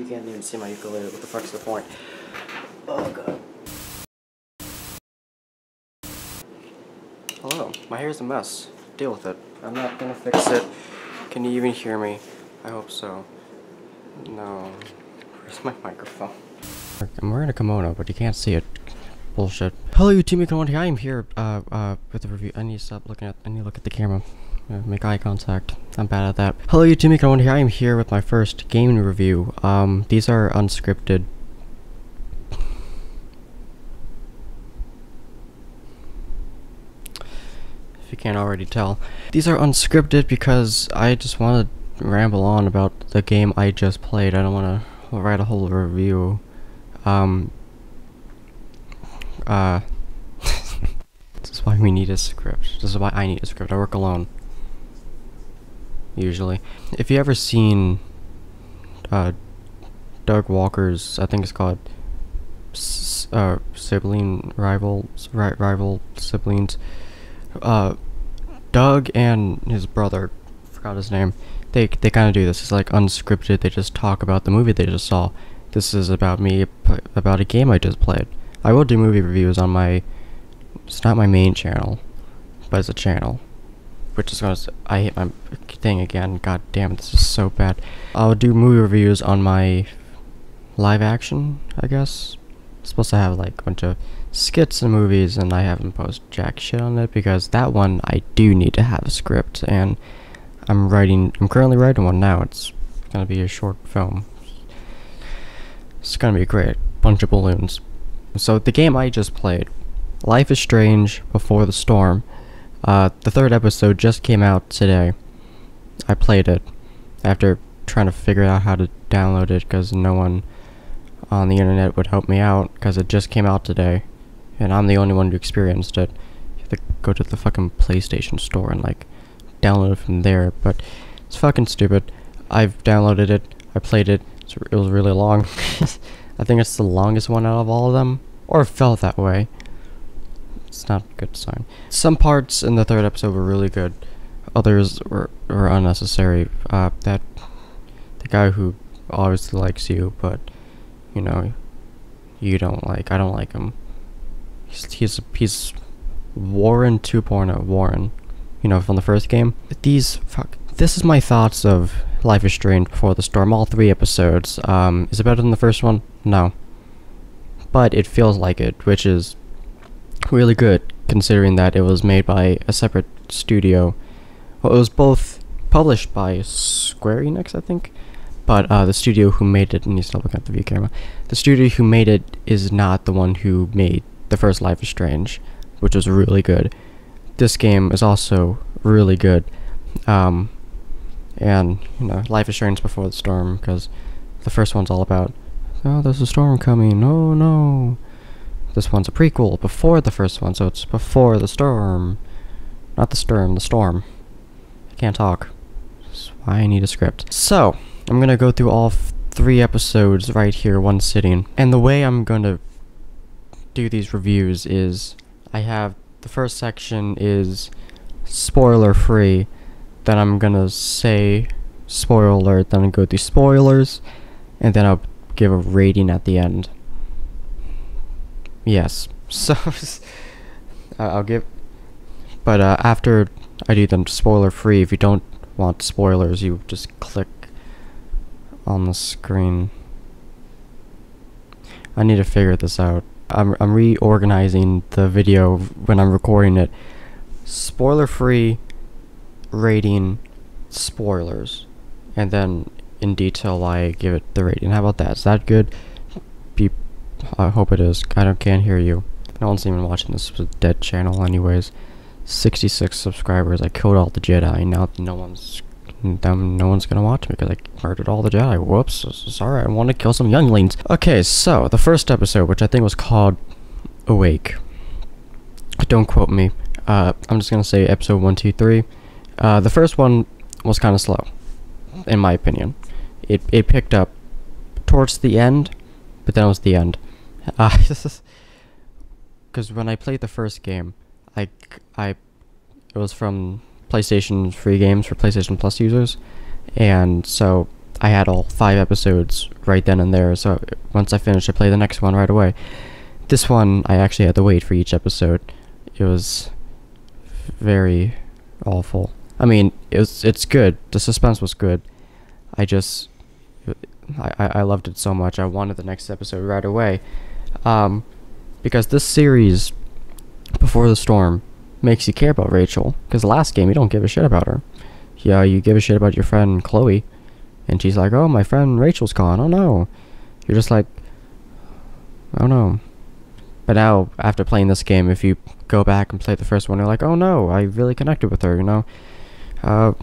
You can't even see my ukulele. What the fuck's the point? Oh god. Hello, my hair's a mess. Deal with it. I'm not gonna fix it. Can you even hear me? I hope so. No. Where's my microphone? I'm wearing a kimono, but you can't see it. Bullshit. Hello, you team kimono. I am here, with the review. I need to stop looking at, I need to look at the camera. Make eye contact. I'm bad at that. Hello, you team kimono. I am here with my first game review. These are unscripted. If you can't already tell. These are unscripted because I just want to ramble on about the game I just played. I don't want to write a whole review. This is why we need a script. This is why I need a script. I work alone. Usually. If you ever seen Doug Walker's, I think it's called Sibling Rivals, Rival Siblings, Doug and his brother, forgot his name, they kind of do this. It's like unscripted. They just talk about the movie they just saw. This is about me, about a game I just played. I will do movie reviews on my, it's not my main channel, but it's a channel, which is gonna, I hit my thing again, god damn, this is so bad. I'll do movie reviews on my live action, I guess. It's supposed to have like a bunch of skits and movies, and I haven't posted jack shit on it because that one I do need to have a script, and I'm currently writing one now. It's gonna be a short film. It's gonna be great. Bunch of balloons. So the game I just played, Life is Strange Before the Storm. The third episode just came out today. I played it after trying to figure out how to download it because no one on the internet would help me out because it just came out today and I'm the only one who experienced it. You have to go to the fucking PlayStation store and like download it from there, but it's fucking stupid. I've downloaded it, I played it, it was really long. I think it's the longest one out of all of them, or it felt that way. It's not a good sign. Some parts in the third episode were really good, others were unnecessary. The guy who obviously likes you, but you know, you don't like, I don't like him. He's Warren 2.0, Warren, you know, from the first game. This is my thoughts of Life is Strange Before the Storm, all 3 episodes. Is it better than the first one? No. But it feels like it, which is really good, considering that it was made by a separate studio. Well, it was both published by Square Enix, I think, but the studio who made it, and you stop looking at the view camera, the studio who made it is not the one who made the first Life is Strange, which was really good. This game is also really good, and, you know, Life is Strange Before the Storm, because the first one's all about, oh, there's a storm coming, oh no. This one's a prequel before the first one, so it's before the storm. Not the storm, the storm. I can't talk. That's why I need a script. So, I'm gonna go through all 3 episodes right here, one sitting. And the way I'm gonna do these reviews is, I have, the first section is spoiler free. Then I'm gonna say spoiler alert, then I'll go through spoilers, and then I'll give a rating at the end. Yes, so I'll give, but after I do them spoiler free, if you don't want spoilers, you just click on the screen. I need to figure this out. I'm reorganizing the video when I'm recording it. Spoiler free, rating, spoilers, and then in detail I give it the rating. How about that? Is that good? I hope it is. Can't hear you. No one's even watching this. It's a dead channel anyways. 66 subscribers. I killed all the Jedi. Now no one's gonna watch me because I murdered all the Jedi. Whoops. Sorry, I want to kill some younglings. Okay, so the first episode, which I think was called Awake. Don't quote me. I'm just gonna say episode 1, 2, 3. The first one was kind of slow, in my opinion. It picked up towards the end, but then it was the end. Because when I played the first game, it was from PlayStation free games for PlayStation Plus users, and so I had all 5 episodes right then and there, so once I finished, I played the next one right away. This one, I actually had to wait for each episode. It was very awful. I mean, it's good. The suspense was good. I loved it so much. I wanted the next episode right away. Because this series, Before the Storm, makes you care about Rachel. Because the last game, you don't give a shit about her. Yeah, you give a shit about your friend Chloe. And she's like, oh, my friend Rachel's gone. Oh, no. You're just like, oh, no. But now, after playing this game, if you go back and play the first one, you're like, oh, no, I really connected with her, you know?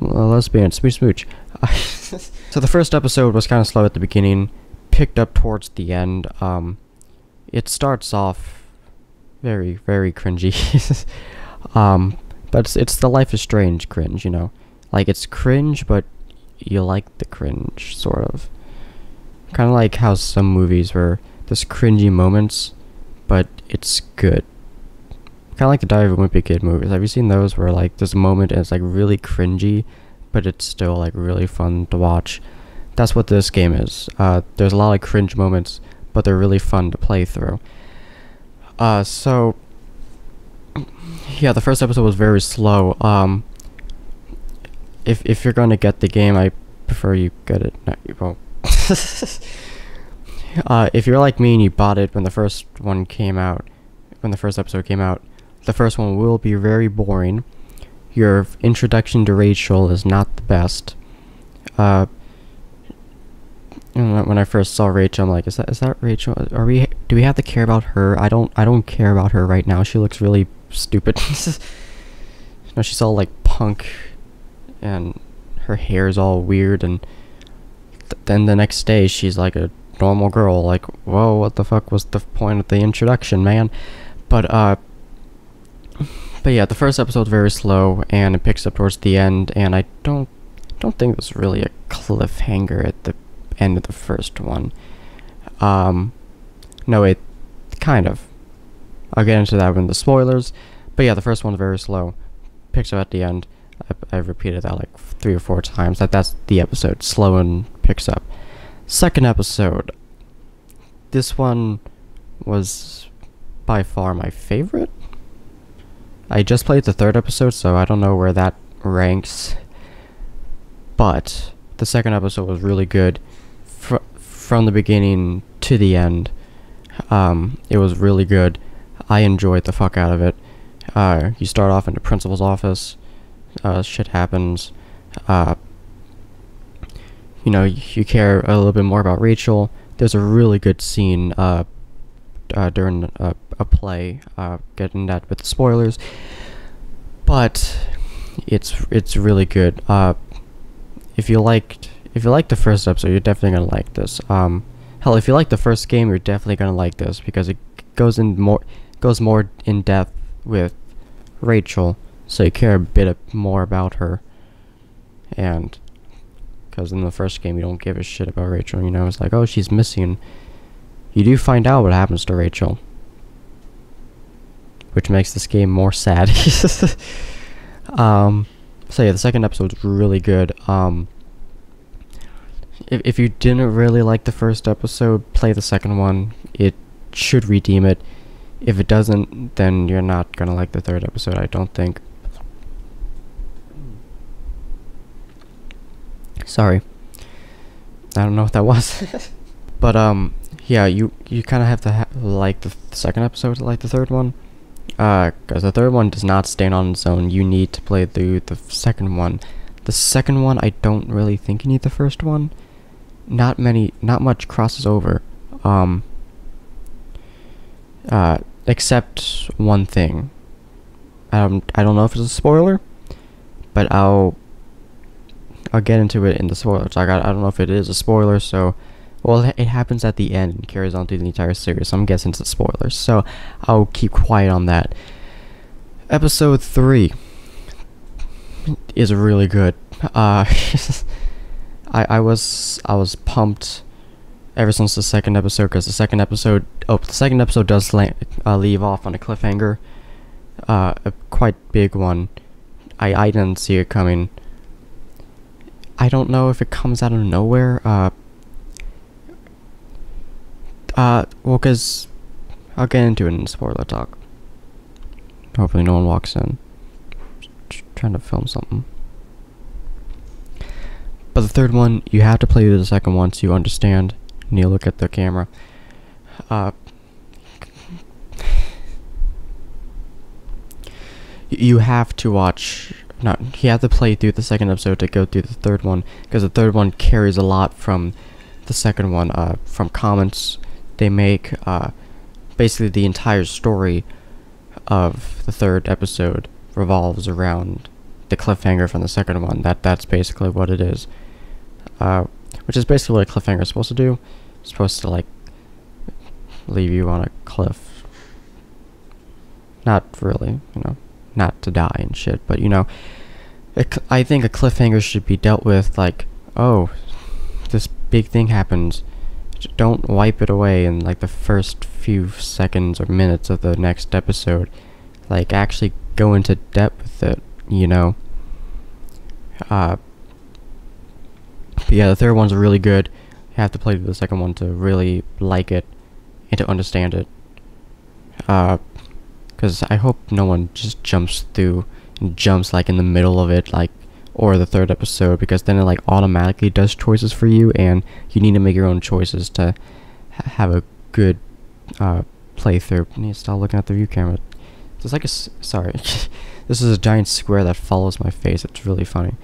Lesbian, smooch smooch. So the first episode was kind of slow at the beginning, picked up towards the end. It starts off very, very cringy. But it's the Life is Strange cringe, you know? Like, it's cringe, but you like the cringe, sort of. Kind of like how some movies where there's cringy moments, but it's good. Kind of like the Diary of a Wimpy Kid movies. Have you seen those where, like, there's a moment and it's, like, really cringy, but it's still, like, really fun to watch? That's what this game is. There's a lot of cringe moments, but they're really fun to play through. So, yeah, the first episode was very slow. If you're gonna get the game, I prefer you get it. No, you won't. If you're like me and you bought it when the first one came out, when the first episode came out, the first one will be very boring. Your introduction to Rachel is not the best. When I first saw Rachel, I'm like, is that Rachel? Do we have to care about her? I don't care about her right now. She looks really stupid. No, she's all like punk, and her hair's all weird, and then the next day she's like a normal girl. Like, whoa, what the fuck was the point of the introduction, man? But yeah, the first episode's very slow, and it picks up towards the end, and I don't think there's really a cliffhanger at the end of the first one. No, it kind of. I'll get into that in the spoilers, but yeah, the first one's very slow. Picks up at the end. I've repeated that like 3 or 4 times. That's the episode. Slow and picks up. Second episode. This one was by far my favorite. I just played the 3rd episode, so I don't know where that ranks. But the second episode was really good. From the beginning to the end. It was really good. I enjoyed the fuck out of it. You start off in the principal's office. Shit happens. You know, you care a little bit more about Rachel. There's a really good scene during a play. Getting that with the spoilers, but it's really good. If you liked the first episode, you're definitely gonna like this. Hell, if you like the first game, you're definitely gonna like this because it goes more in depth with Rachel, so you care a bit more about her. And because in the first game you don't give a shit about Rachel, you know, it's like, oh, she's missing. You do find out what happens to Rachel, which makes this game more sad. So yeah, the second episode's really good. If you didn't really like the first episode, play the second one. It should redeem it. If it doesn't, then you're not gonna like the 3rd episode, I don't think. Sorry. I don't know what that was. But, yeah, you kind of have to like the second episode to like the 3rd one. Because the 3rd one does not stand on its own. You need to play through the second one. The second one, I don't really think you need the first one. Not much crosses over. Except one thing. I don't know if it's a spoiler, but I'll get into it in the spoilers. I don't know if it is a spoiler, so well, it happens at the end and carries on through the entire series, so I'm guessing it's a spoiler, so I'll keep quiet on that. Episode 3 is really good. I was pumped ever since the second episode, because the second episode does leave off on a cliffhanger, a quite big one. I didn't see it coming. I don't know if it comes out of nowhere. Well, cause I'll get into it in spoiler talk. Hopefully no one walks in. Just trying to film something. But the third one, you have to play through the second one so you understand. And you look at the camera. You have to watch. No, you have to play through the second episode to go through the third one, because the third one carries a lot from the second one. From comments they make. Basically, the entire story of the third episode revolves around the cliffhanger from the second one. That's basically what it is. Which is basically what a cliffhanger is supposed to do. It's supposed to, like, leave you on a cliff. Not really, you know, not to die and shit, but, you know, I think a cliffhanger should be dealt with like, oh, this big thing happens. Don't wipe it away in, like, the first few seconds or minutes of the next episode. Like, actually go into depth with it, you know? But yeah, the third one's really good. You have to play the second one to really like it and to understand it. Because I hope no one just jumps through and jumps, like, in the middle of it, like, or the third episode, because then it, like, automatically does choices for you, and you need to make your own choices to have a good playthrough. I need to stop looking at the view camera. It's like a sorry. This is a giant square that follows my face. It's really funny.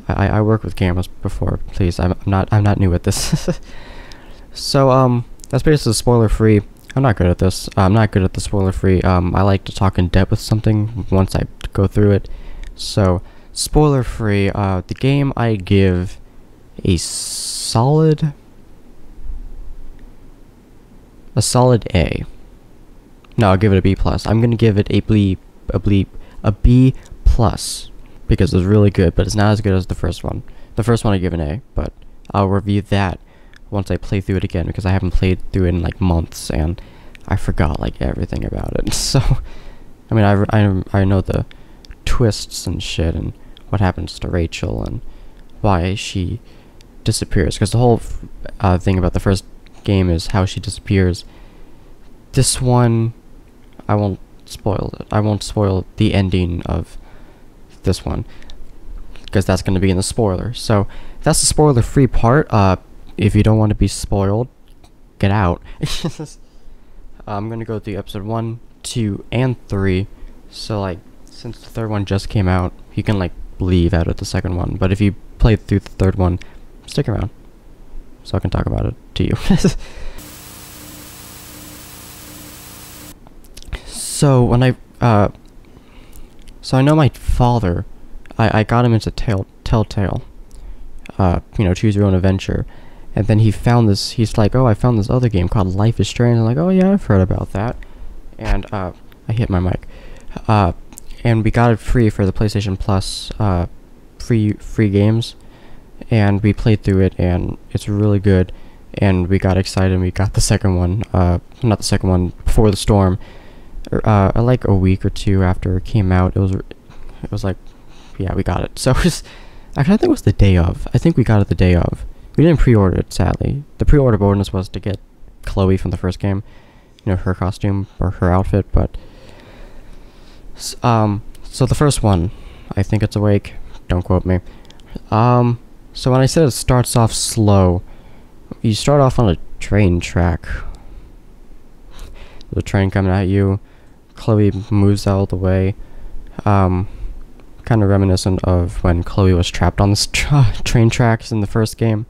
I worked with cameras before. Please, I'm not new at this. So that's basically spoiler free. I'm not good at this. I'm not good at the spoiler free. I like to talk in depth with something once I go through it. So spoiler free. The game I give a solid A. No, I'll give it a B plus. I'm gonna give it a B plus because it's really good, but it's not as good as the first one. The first one I give an A, but I'll review that once I play through it again, because I haven't played through it in, like, months and I forgot, like, everything about it. So I mean, I know the twists and shit and what happens to Rachel and why she disappears, because the whole thing about the first game is how she disappears. This one, I won't spoil it. I won't spoil the ending of this one, because that's going to be in the spoiler. So that's the spoiler free part. If you don't want to be spoiled, get out. I'm going to go through episode 1, 2, and 3. So, like, since the third one just came out, you can, like, leave out of the second one. But if you play through the third one, stick around so I can talk about it to you. So when I know my father, I got him into Telltale, you know, choose your own adventure, and then he found this. He's like, oh, I found this other game called Life is Strange. I'm like, oh yeah, I've heard about that, and I hit my mic, and we got it free for the PlayStation Plus, free games, and we played through it, and it's really good, and we got excited, and we got the second one, not the second one, Before the Storm. Like a week or two after it came out. It was like, yeah, we got it. So actually, I think it was the day of. I think we got it the day of. We didn't pre-order it, sadly. The pre-order bonus was to get Chloe from the first game, you know, her costume or her outfit. But so the first one, I think it's awake. Don't quote me. So when I said it starts off slow, you start off on a train track. The train coming at you. Chloe moves out of the way. Kind of reminiscent of when Chloe was trapped on the train tracks in the first game.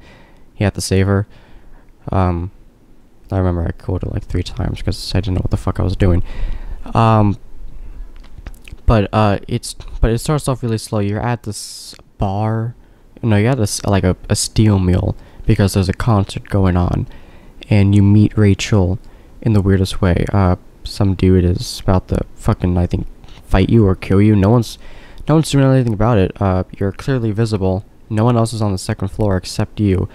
He had to save her. I remember I quoted like 3 times because I didn't know what the fuck I was doing. But it starts off really slow. You're at this bar. No, you're at this like a steel mill because there's a concert going on, and you meet Rachel in the weirdest way. Some dude is about to fucking, I think, fight you or kill you. No one's doing anything about it. You're clearly visible. No one else is on the second floor except you,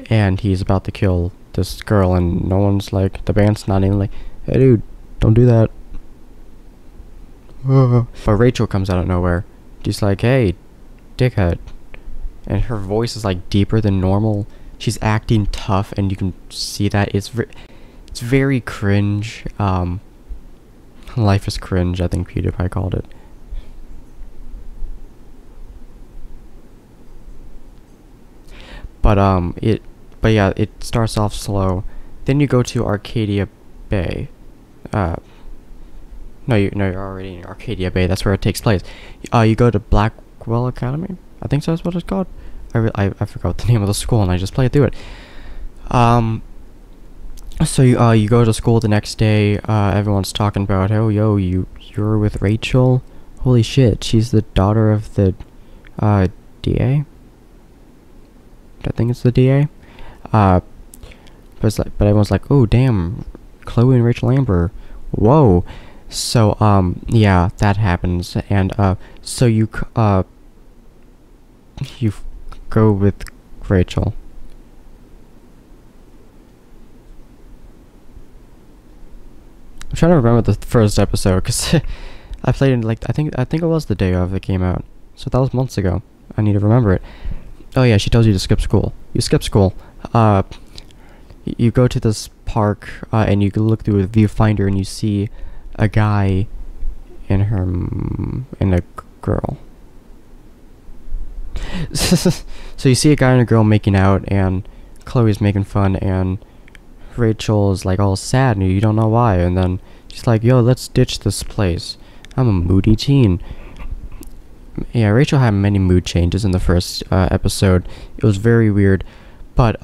and he's about to kill this girl, and no one's like, the band's not even like, hey dude, don't do that. But Rachel comes out of nowhere. She's like, hey, dickhead. And her voice is like deeper than normal. She's acting tough, and you can see that it's very cringe. Life is cringe, I think PewDiePie called it. But yeah, it starts off slow. Then you go to Arcadia Bay. No, you're already in Arcadia Bay. That's where it takes place. You go to Blackwell Academy. I think that's what it's called. I forgot the name of the school, and I just played through it. So you go to school the next day. Everyone's talking about, oh, yo, you're with Rachel. Holy shit, she's the daughter of the DA. I think it's the DA. But everyone's like, oh damn, Chloe and Rachel Amber. Whoa. So yeah, that happens, and so you go with Rachel. I'm trying to remember the first episode, because I played it like I think it was the day of it came out, so that was months ago. I need to remember it. Oh yeah, she tells you to skip school. You skip school. You go to this park, and you look through a viewfinder, and you see a guy and a girl. So you see a guy and a girl making out, and Chloe's making fun, and Rachel is like all sad, and you don't know why, and then she's like, yo, let's ditch this place. I'm a moody teen. Yeah, Rachel had many mood changes in the first episode. It was very weird. But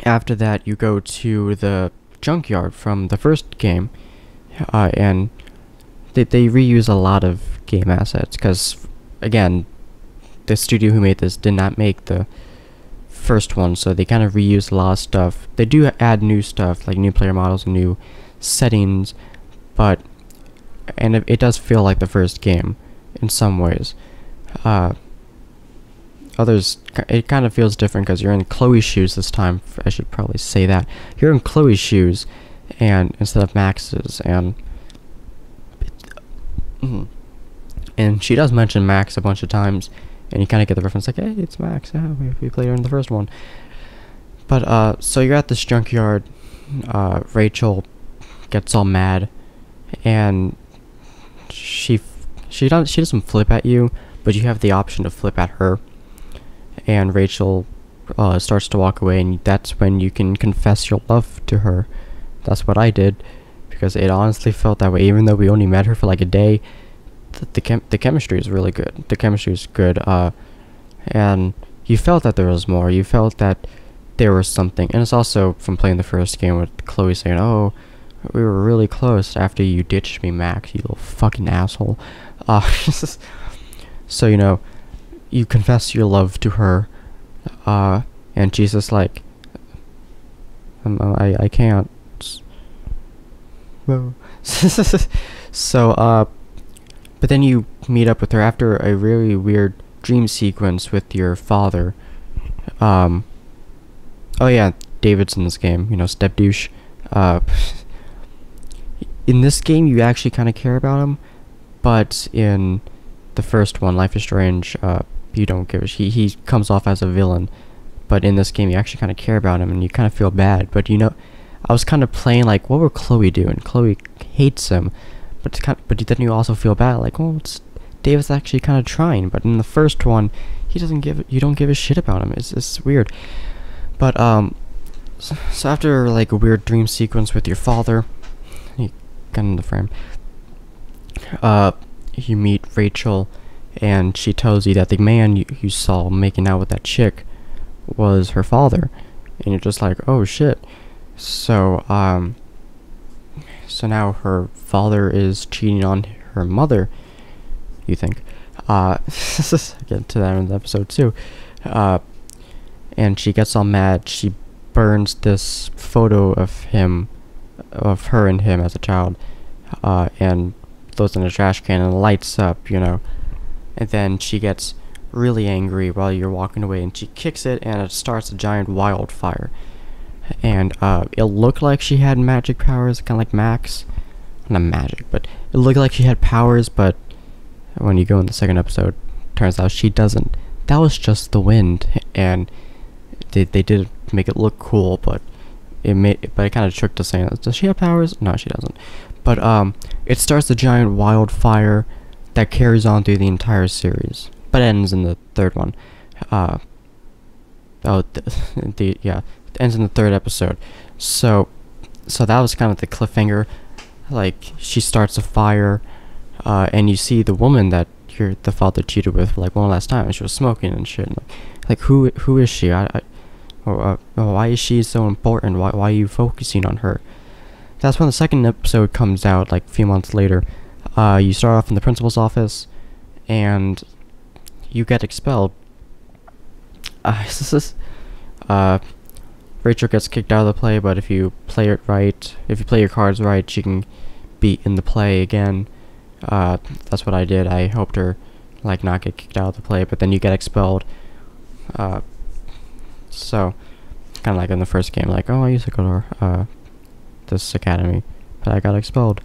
after that, you go to the junkyard from the first game, and they reuse a lot of game assets, because again, the studio who made this did not make the first one, so they kind of reuse a lot of stuff. They do add new stuff, like new player models and new settings, but it does feel like the first game in some ways. Others, it kind of feels different because you're in Chloe's shoes this time. I should probably say that. You're in Chloe's shoes, and instead of Max's, and she does mention Max a bunch of times, and you kind of get the reference like, hey, it's Max. Yeah, we played her in the first one. But so you're at this junkyard. Rachel gets all mad, and she doesn't flip at you, but you have the option to flip at her. And Rachel starts to walk away, and that's when you can confess your love to her. That's what I did, because it honestly felt that way. Even though we only met her for like a day, the chemistry is really good. The chemistry is good, and you felt that there was more. You felt that there was something, and it's also from playing the first game with Chloe saying, "Oh, we were really close after you ditched me, Max. You little fucking asshole." So you know, you confess your love to her, and she's just like, I can't. So but then you meet up with her after a really weird dream sequence with your father. Oh yeah, David's in this game, you know, step douche. In this game you actually kind of care about him, but in the first one, Life is Strange, you don't give a he comes off as a villain, but in this game you actually kind of care about him, and you kind of feel bad. But you know, I was kind of playing like, what were Chloe doing? Chloe hates him, but then you also feel bad, like, well, David's actually kind of trying. But in the first one, you don't give a shit about him. It's weird. But so after like a weird dream sequence with your father, you get in the frame. You meet Rachel, and she tells you that the man you saw making out with that chick was her father, and you're just like, oh shit. So so now her father is cheating on her mother, you think. Get to that in the episode too. And she gets all mad. She burns this photo of her and him as a child, and throws in a trash can, and lights up, you know. And then she gets really angry while you're walking away, and she kicks it, and it starts a giant wildfire. And it looked like she had magic powers, kind of like Max. Not magic, but it looked like she had powers, but when you go in the second episode, turns out she doesn't. That was just the wind, and they did make it look cool, but it kind of tricked us saying, does she have powers? No, she doesn't. But it starts a giant wildfire that carries on through the entire series, but ends in the third one. Yeah, it ends in the third episode. So that was kind of the cliffhanger. Like, she starts a fire, and you see the woman that the father cheated with like one last time, and she was smoking and shit. Like who is she? Why is she so important? Why are you focusing on her? That's when the second episode comes out, like a few months later. You start off in the principal's office, and you get expelled. Rachel gets kicked out of the play, but if you play it right, if you play your cards right, she can be in the play again. That's what I did. I helped her, like, not get kicked out of the play, but then you get expelled. So, kind of like in the first game, like, oh, I used to go to, this academy, but I got expelled.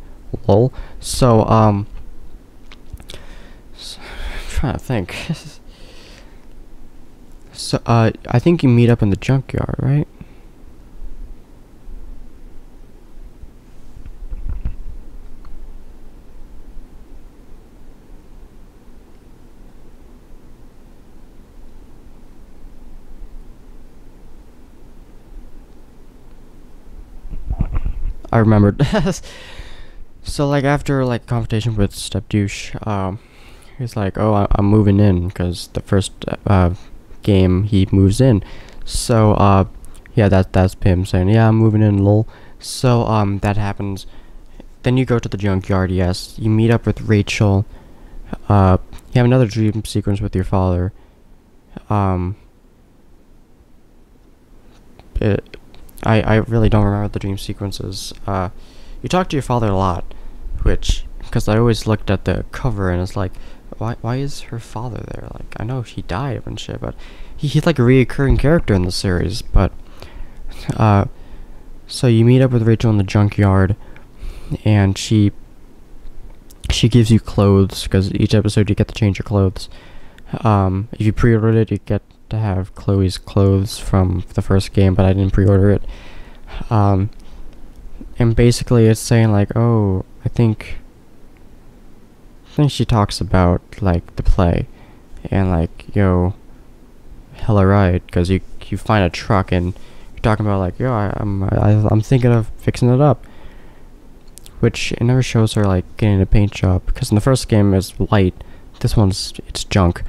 Lol. So, I'm trying to think. So, I think you meet up in the junkyard, right? I remembered. So, like, after, like, confrontation with Step Douche, he's like, oh, I'm moving in, because the first, game, he moves in. So, yeah, that's him saying, yeah, I'm moving in, lol. So, that happens. Then you go to the junkyard, yes. You meet up with Rachel. You have another dream sequence with your father. I really don't remember the dream sequences. You talk to your father a lot, because I always looked at the cover and it's like, why is her father there? Like, I know he died and shit, but he's like a reoccurring character in the series. But so you meet up with Rachel in the junkyard, and she gives you clothes, because each episode you get to change your clothes. If you pre-ordered it, you get to have Chloe's clothes from the first game, but I didn't pre-order it. And basically it's saying like, oh, I think she talks about like the play, and like, yo, hella right, because you find a truck and you're talking about like, yo, I'm thinking of fixing it up, which it never shows her like getting a paint job, because in the first game it's light, this one's it's junk.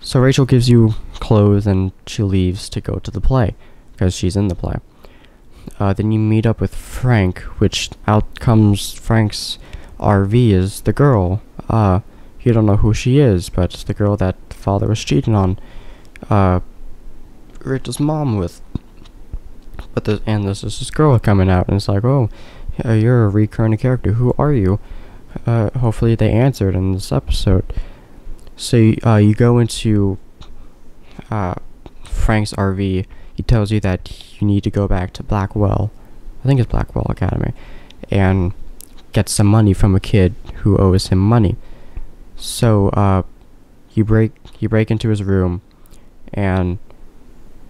So Rachel gives you clothes and she leaves to go to the play, because she's in the play. Then you meet up with Frank, which out comes Frank's RV is the girl. You don't know who she is, but it's the girl that the father was cheating on Rachel's mom with. But there's this girl coming out, and it's like, oh, you're a recurring character. Who are you? Hopefully they answered in this episode. So you go into Frank's RV. He tells you that you need to go back to Blackwell, I think it's Blackwell Academy, and get some money from a kid who owes him money. So you break into his room, and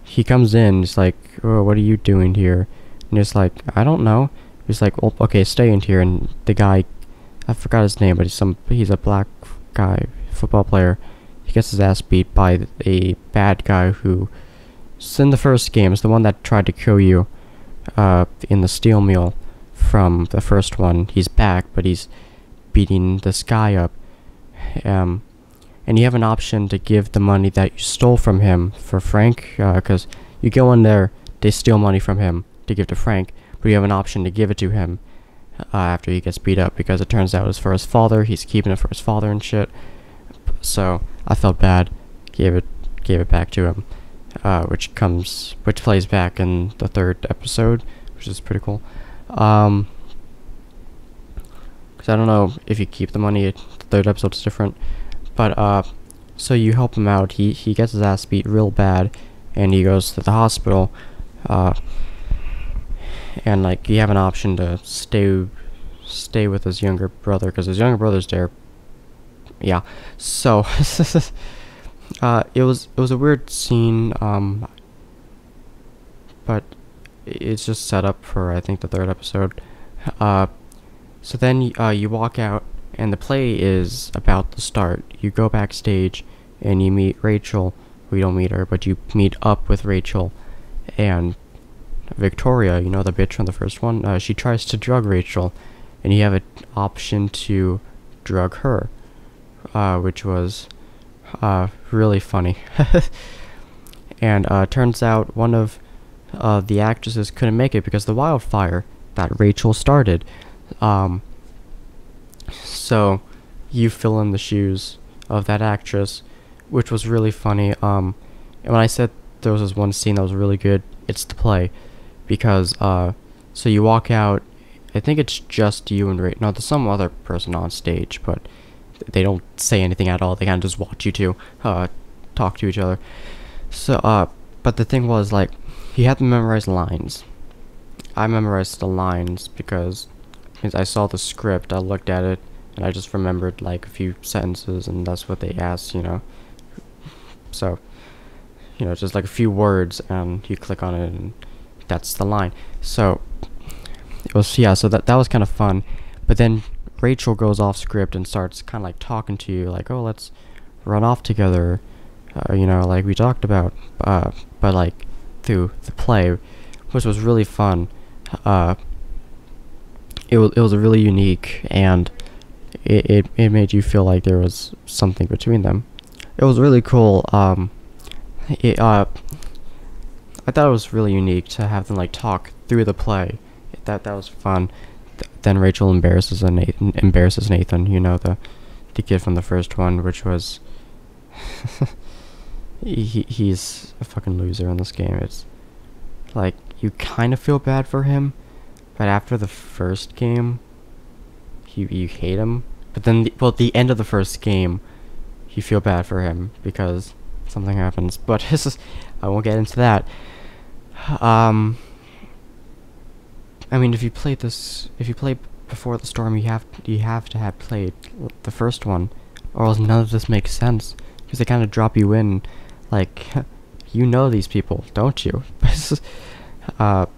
he comes in. He's like, oh, what are you doing here? And he's like, I don't know. He's like, well, okay, stay in here. And the guy, I forgot his name, but he's a black guy, football player. He gets his ass beat by a bad guy who, in the first game, is the one that tried to kill you in the steel mill from the first one. He's back, but he's beating this guy up. And you have an option to give the money that you stole from him for Frank, because you go in there, they steal money from him to give to Frank, but you have an option to give it to him after he gets beat up, because it turns out it's for his father. He's keeping it for his father and shit. So I felt bad, gave it back to him, which plays back in the third episode, which is pretty cool. Because I don't know if you keep the money, the third episode's different. But so you help him out. He gets his ass beat real bad, and he goes to the hospital. And like, you have an option to stay with his younger brother, because his younger brother's there yeah. So it was a weird scene, but it's just set up for, I think, the third episode. So then you walk out, and the play is about to start. You go backstage, and you meet Rachel. We don't meet her, but you meet up with Rachel, and Victoria, you know, the bitch from the first one. She tries to drug Rachel, and you have an option to drug her, which was really funny. And turns out one of the actresses couldn't make it because of the wildfire that Rachel started. So you fill in the shoes of that actress, which was really funny. And when I said there was this one scene that was really good, it's the play, because so you walk out. I think it's just you and Rachel. No, there's some other person on stage, but they don't say anything at all. They kind of just watch you two talk to each other. So but the thing was, like, you have to memorize lines. I memorized the lines because I saw the script, I looked at it, and I just remembered like a few sentences, and that's what they asked, you know. So, you know, just like a few words, and you click on it, and that's the line. So it was, yeah. So that was kind of fun, but then Rachel goes off script and starts kind of like talking to you, like, oh, let's run off together, you know, like we talked about, but like through the play, which was really fun. It was really unique, and it made you feel like there was something between them. It was really cool. I thought it was really unique to have them like talk through the play. That was fun. Then Rachel embarrasses Nathan, you know, the kid from the first one, which was he's a fucking loser in this game. It's like you kind of feel bad for him, but after the first game, you hate him. But then, at the end of the first game, you feel bad for him because something happens. But I won't get into that. I mean, if you play before the storm, you have to have played the first one, or else none of this makes sense. Because they kind of drop you in, like, you know these people, don't you? But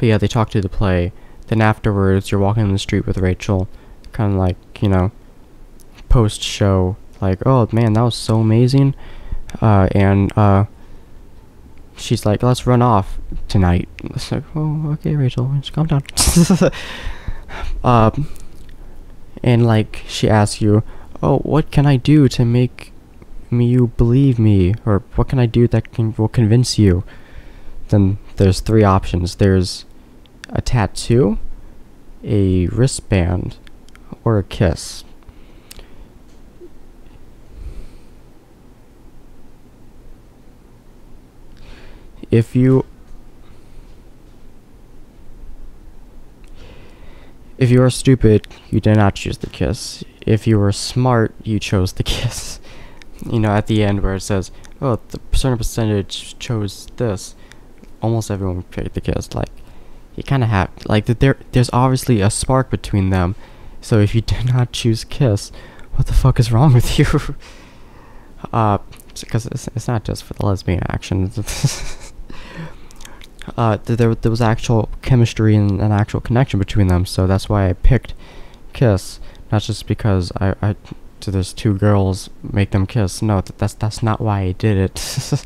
yeah, they talk to the play. Then afterwards, you're walking in the street with Rachel, kind of like, you know, post-show, like, oh man, that was so amazing. And she's like, let's run off tonight. It's like, oh, okay, Rachel, just calm down. And like, she asks you, oh, what can I do to make you believe me? Or what can I do that will convince you? Then there's three options. There's a tattoo, a wristband, or a kiss. If you are stupid, you did not choose the kiss. If you were smart, you chose the kiss. You know, at the end where it says, oh, the certain percentage chose this, almost everyone picked the kiss. Like, you kind of have, like, there's obviously a spark between them. So if you did not choose kiss, what the fuck is wrong with you? Because it's not just for the lesbian action. There was actual chemistry and an actual connection between them, so that's why I picked kiss, not just because so there's two girls, make them kiss. No, that's not why I did it.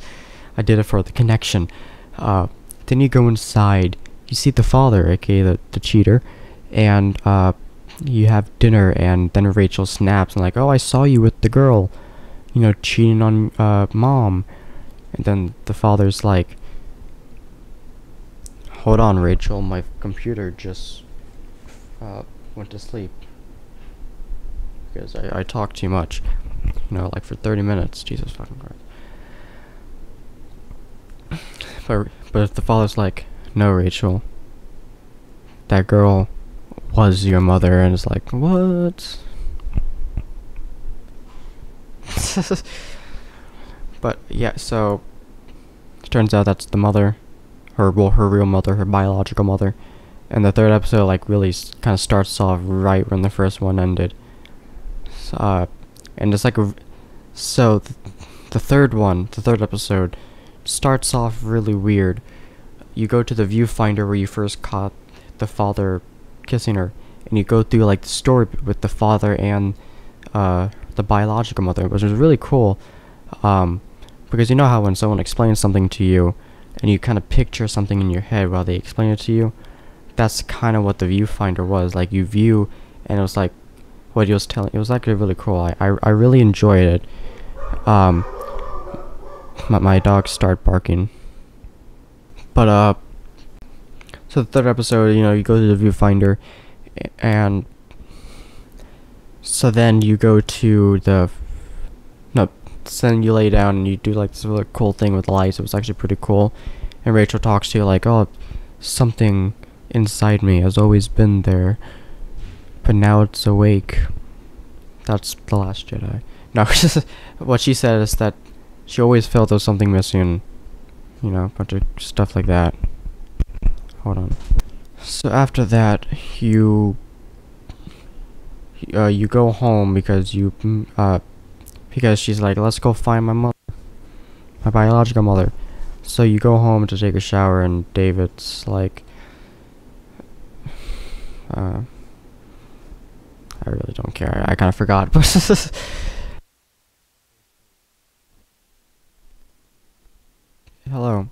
I did it for the connection. Then you go inside, you see the father, aka the cheater, and you have dinner, and then Rachel snaps and like, oh, I saw you with the girl, you know, cheating on mom. And then the father's like, hold on, Rachel, my computer just went to sleep because I talked too much, you know, like for 30 minutes. Jesus fucking Christ. But if the father's like, no, Rachel, that girl was your mother, and it's like, what? But yeah, so it turns out that's the mother, her real mother, her biological mother. And the third episode like really kind of starts off right when the first one ended. and it's like so the third episode, starts off really weird. You go to the viewfinder where you first caught the father kissing her, and you go through like the story with the father and the biological mother, which is really cool. Because you know how when someone explains something to you, and you kind of picture something in your head while they explain it to you, that's kind of what the viewfinder was. Like you view, and it was like what he was telling. It was actually really cool. I really enjoyed it. My dogs start barking. But so the third episode, you go to the viewfinder, and so then you go to the no, so then you lay down and you do like this really cool thing with the lights. It was actually pretty cool, and Rachel talks to you like, oh, something inside me has always been there, but now it's awake. That's The Last Jedi. No, what she said is that she always felt there was something missing. A bunch of stuff like that. Hold on. So after that, you go home because because she's like, let's go find my mother, my biological mother. So you go home to take a shower, and David's like, I really don't care. I kind of forgot, but hello.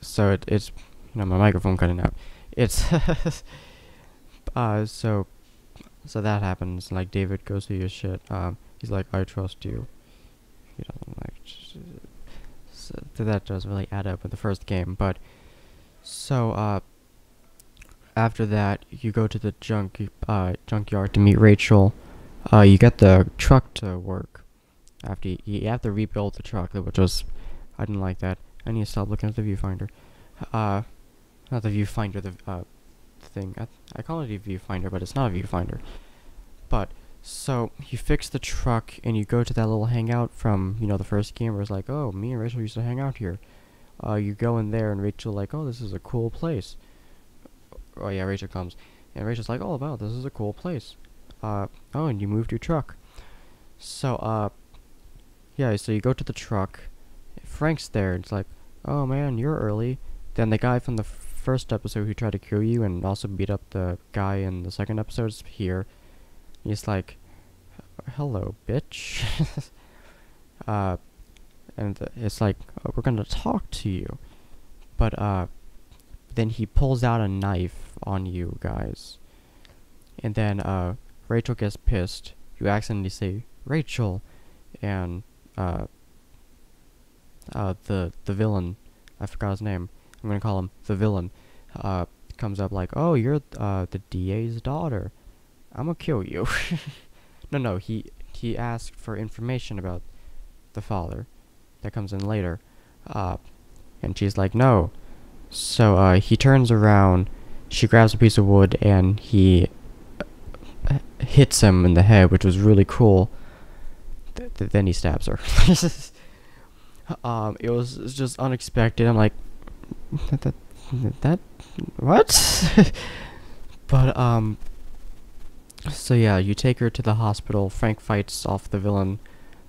So it's my microphone cutting out. It's so that happens. Like David goes through your shit. He's like, I trust you. He doesn't like. So that doesn't really add up with the first game, but so after that you go to the junkyard to meet Rachel. You get the truck to work. After you have to rebuild the truck, which was I didn't like that. I need to stop looking at the viewfinder. Not the viewfinder, the thing. I call it a viewfinder, but it's not a viewfinder. But so you fix the truck and you go to that little hangout from the first game where it's like, oh, me and Rachel used to hang out here. You go in there and Rachel like, oh, this is a cool place. Oh yeah, Rachel comes and Rachel's like, oh wow, this is a cool place. Oh, and you moved your truck. So yeah, so you go to the truck. Frank's there. It's like, oh man, you're early. Then the guy from the first episode who tried to kill you and also beat up the guy in the second episode is here. He's like, hello, bitch. And it's like, oh, we're gonna talk to you. But then he pulls out a knife on you guys. And then Rachel gets pissed. You accidentally say, Rachel. And the villain, I forgot his name, I'm gonna call him the villain, comes up like, oh, you're the DA's daughter, I'm gonna kill you. No, he asked for information about the father. That comes in later. And she's like, no. So he turns around, she grabs a piece of wood, and he hits him in the head, which was really cool. Then he stabs her. It was just unexpected. I'm like, that what? But so yeah, you take her to the hospital. Frank fights off the villain,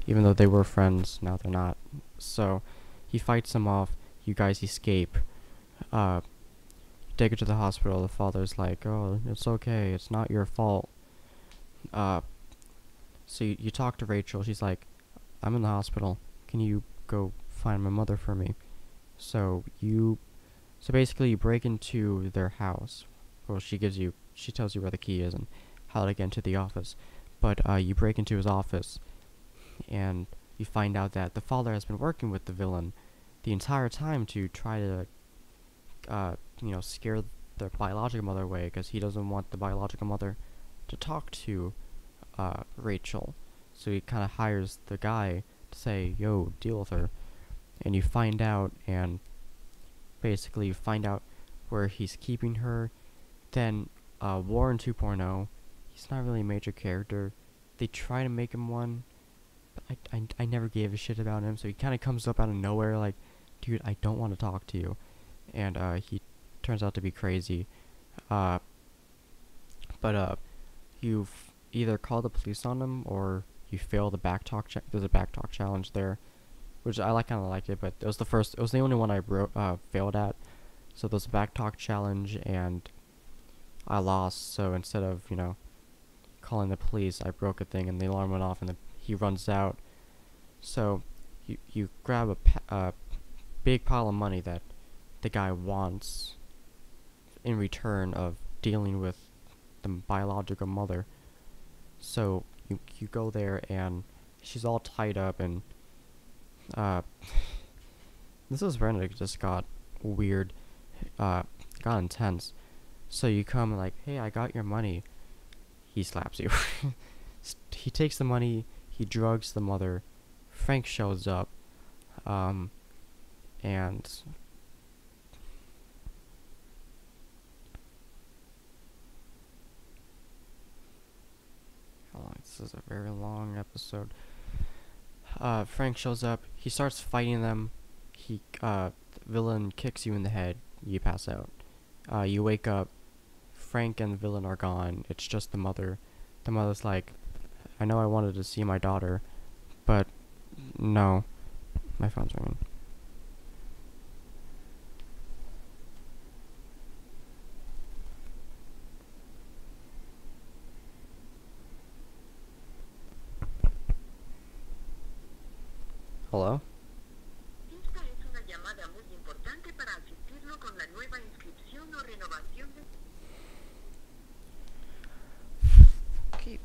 even though they were friends. Now they're not. So he fights him off. You guys escape. Take her to the hospital. The father's like, oh, it's okay, it's not your fault. So you talk to Rachel. She's like, I'm in the hospital, can you go find my mother for me? So basically you break into their house. Well, she tells you where the key is and how to get into the office. But you break into his office, and you find out that the father has been working with the villain the entire time to try to scare the biological mother away, because he doesn't want the biological mother to talk to Rachel. So he kind of hires the guy to say, yo, deal with her. And you find out, and basically you find out where he's keeping her. Then Warren 2.0, he's not really a major character. They try to make him one, but I never gave a shit about him, so he kind of comes up out of nowhere like, dude, I don't want to talk to you. And he turns out to be crazy. But you've either called the police on him, or you fail the backtalk. There's a backtalk challenge there, which I kind of liked it, but it was the only one I failed at. So there's a backtalk challenge, and I lost. So instead of calling the police, I broke a thing, and the alarm went off, and he runs out. So you grab a big pile of money that the guy wants in return of dealing with the biological mother. So you go there, and she's all tied up, and this is when it just got weird, got intense. So you come like, hey, I got your money. He slaps you. He takes the money, he drugs the mother. Frank shows up, and this is a very long episode. Frank shows up, he starts fighting them. The villain kicks you in the head, you pass out. You wake up, Frank and the villain are gone, it's just the mother. The mother's like, I know I wanted to see my daughter, but no. My phone's ringing. Hello? Esta es una llamada muy importante para asistirlo con la nueva inscripción o renovación de... Okay.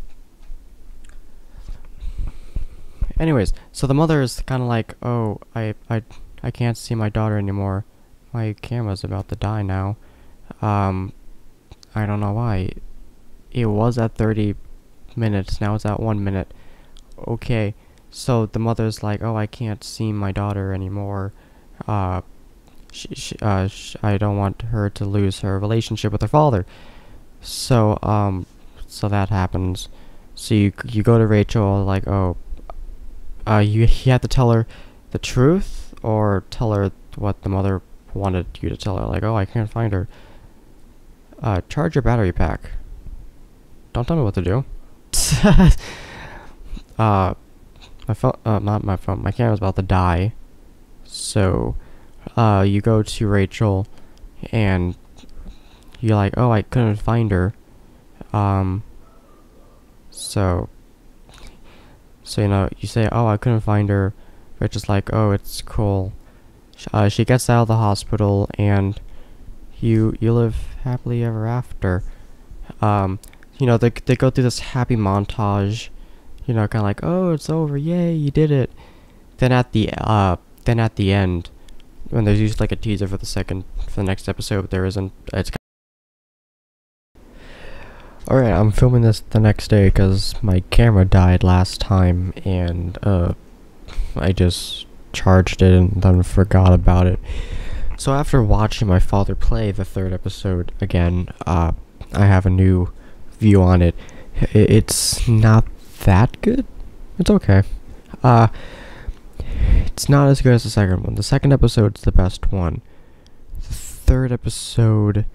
Anyways, so the mother is kind of like, oh, I can't see my daughter anymore. My camera's about to die now. I don't know why. It was at 30 minutes, now it's at 1 minute. Okay, so the mother's like, oh, I can't see my daughter anymore. I don't want her to lose her relationship with her father. So that happens. So you go to Rachel, like, oh, you have to tell her the truth, or tell her what the mother wanted you to tell her, like, oh, I can't find her. Charge your battery pack. Don't tell me what to do. My phone, not my phone, my camera's about to die. So, you go to Rachel, and you're like, oh, I couldn't find her. So you say, oh, I couldn't find her. Rachel's like, oh, it's cool. She gets out of the hospital, and you live happily ever after. They go through this happy montage, kind of like, oh, it's over, yay, you did it. Then at the end, when there's usually like a teaser for the next episode, there isn't. It's alright. I'm filming this the next day because my camera died last time, and I just charged it and then forgot about it. So after watching my father play the third episode again, I have a new view on it. It's not that good. It's okay. It's not as good as the second one. The second episode's the best one. The third episode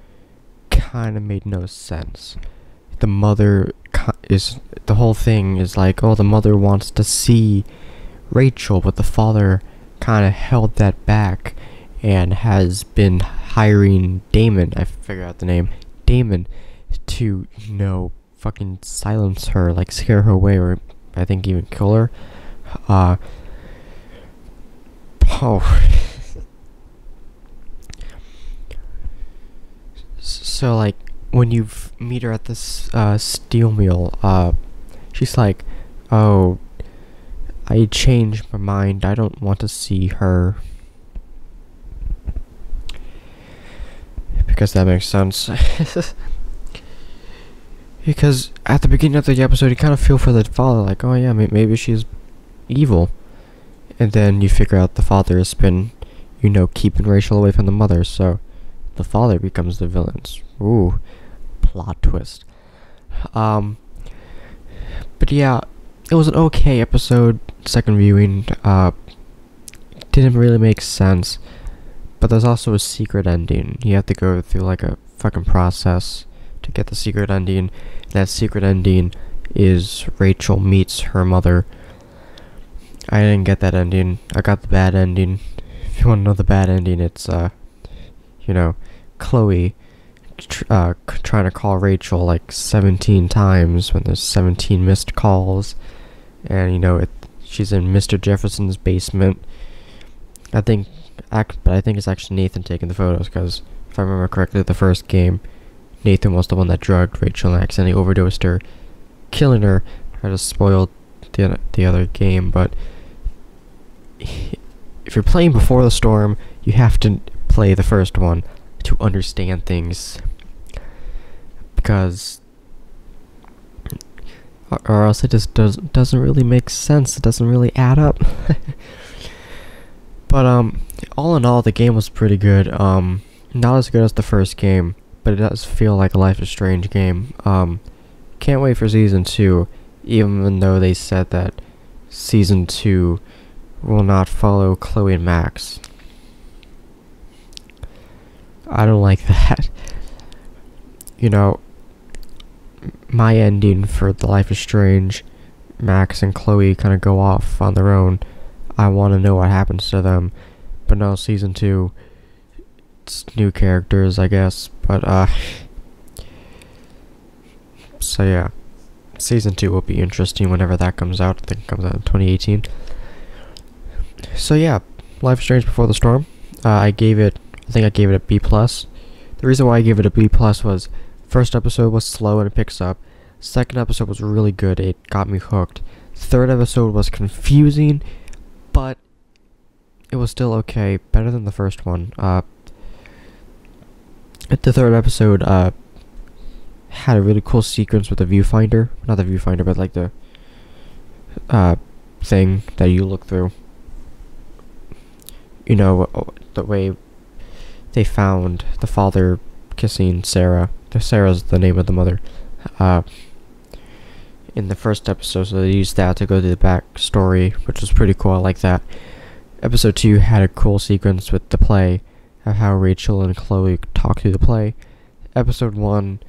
kind of made no sense. The mother the whole thing is like, oh, the mother wants to see Rachel, but the father kind of held that back and has been hiring Damon, I figured out the name, Damon, to, fucking silence her, like scare her away, or I think even kill her. So like, when you meet her at this steel mill, she's like, oh, I changed my mind, I don't want to see her. Because that makes sense. Because at the beginning of the episode, you kind of feel for the father, like, oh yeah, maybe she's evil. And then you figure out the father has been, keeping Rachel away from the mother, so the father becomes the villain. Ooh, plot twist. But yeah, it was an okay episode, second viewing. Didn't really make sense. But there's also a secret ending. You have to go through like a fucking process to get the secret ending. That secret ending is Rachel meets her mother. I didn't get that ending. I got the bad ending. If you want to know the bad ending, it's Chloe trying to call Rachel like 17 times when there's 17 missed calls, and she's in Mr. Jefferson's basement. I think it's actually Nathan taking the photos, because if I remember correctly, the first game, Nathan was the one that drugged Rachel and accidentally overdosed her, killing her. I just spoiled the other game, but if you're playing Before the Storm, you have to play the first one to understand things, because or else it just doesn't really make sense. It doesn't really add up. But all in all, the game was pretty good. Not as good as the first game, but it does feel like a Life is Strange game. Can't wait for season 2, even though they said that season 2 will not follow Chloe and Max. I don't like that. My ending for the Life is Strange, Max and Chloe kind of go off on their own. I want to know what happens to them. But no, season 2, it's new characters, I guess. But, so yeah. Season 2 will be interesting whenever that comes out. I think it comes out in 2018. So yeah, Life is Strange Before the Storm. I think I gave it a B+. The reason why I gave it a B+ was first episode was slow and it picks up. Second episode was really good. It got me hooked. Third episode was confusing, but it was still okay. Better than the first one. The third episode had a really cool sequence with the viewfinder. Not the viewfinder, but like the thing that you look through. The way they found the father kissing Sarah. Sarah's the name of the mother. In the first episode, so they used that to go to the backstory, which was pretty cool. I like that. Episode 2 had a cool sequence with the play, of how Rachel and Chloe talk through the play. Episode 1...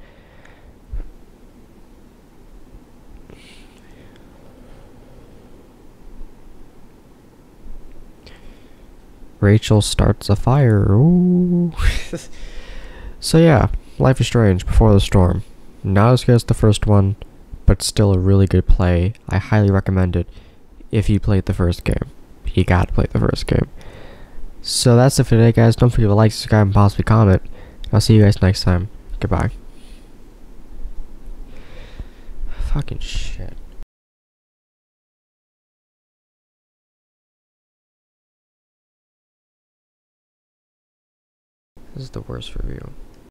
Rachel starts a fire. Ooh. So yeah, Life is Strange Before the Storm. Not as good as the first one, but still a really good play. I highly recommend it if you played the first game. You gotta play the first game. So that's it for today, guys. Don't forget to like, subscribe, and possibly comment. I'll see you guys next time. Goodbye. Fucking shit. This is the worst review.